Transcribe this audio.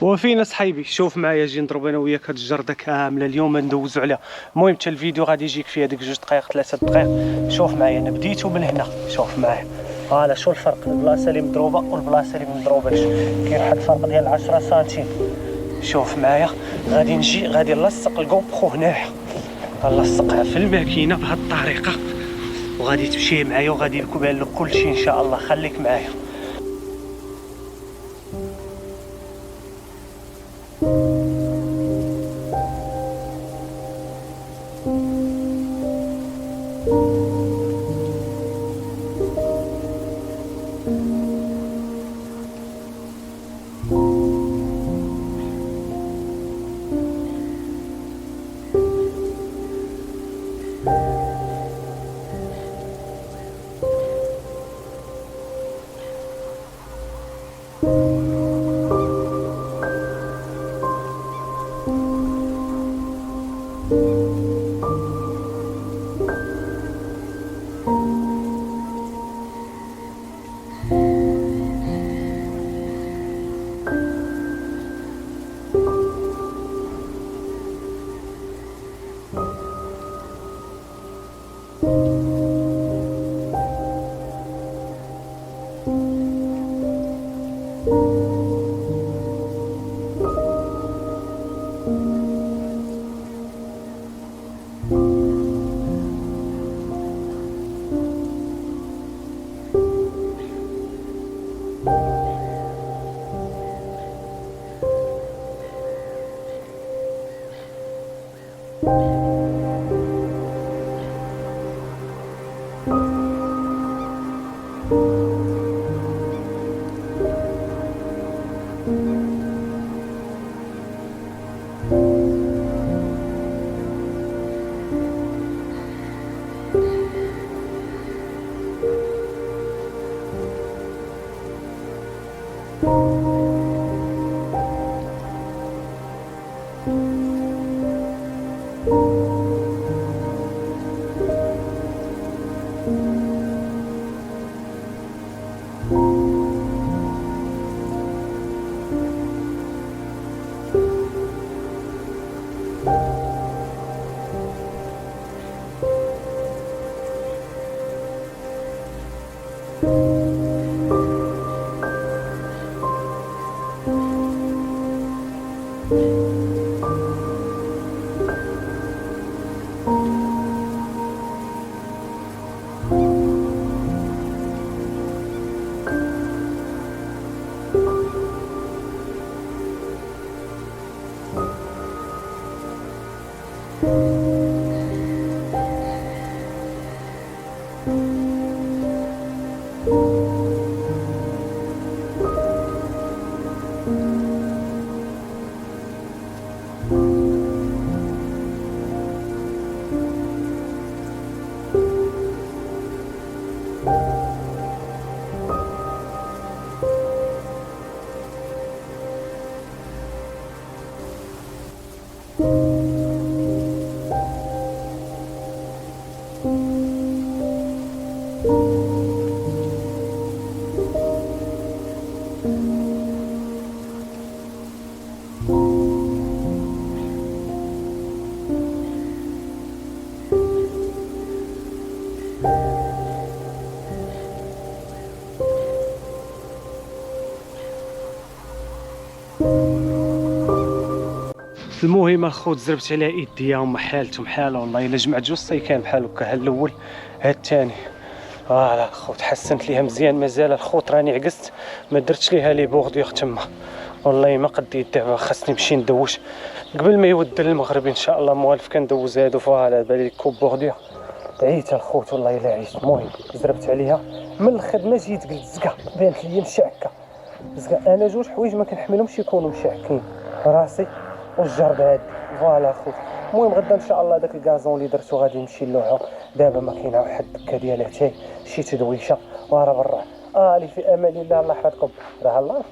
وفينا صحيبي شوف معايا جي نضرب انا وياك هاد الجرده كامله اليوم ندوزو عليها. المهم حتى الفيديو غادي يجيك فيها ديك 2 دقائق 3 دقائق. شوف معايا انا بديتو من هنا، شوف معايا فوالا شو الفرق البلاصه اللي مضروبه والبلاصه اللي مضروباش، كاين واحد الفرق ديال 10 سنتيم. شوف معايا غادي نجي غادي نلصق الكوب برو هنايا، غنلصقها في الماكينه بهاد الطريقه وغادي تمشي معايا وغادي يبان لك كلشي ان شاء الله. خليك معايا. المهم الخوت زربت على يديا هما حالتهم حاله والله. الا جمعت جوج سيكان بحال هكا، ها الاول ها الثاني. فوالا الخوت حسنت ليها مزيان. مازال الخوت راني عكست ما درتش ليها لي بورديغ تما والله ما قديت. دابا خاصني نمشي ندوش قبل ما يود المغرب ان شاء الله. موالف كندوز هادو. فوالا بالي كوب بورديغ عييت الخوت والله الا عييت. المهم زربت عليها من الخدمه جيت قلت زكا بانت لي مشعكه زكا. انا جوج حوايج ما كنحملهمش يكونوا مشعكين، راسي والجرد هادي. فوالا خوت المهم غدا ان شاء الله داك الكازون اللي درتو غادي نمشي نلوحو. دابا ما كاينه واحد الدكه ديال اتاي شي تدويشه ورا برا. لي في امان الله. الله يحفظكم. راه الله.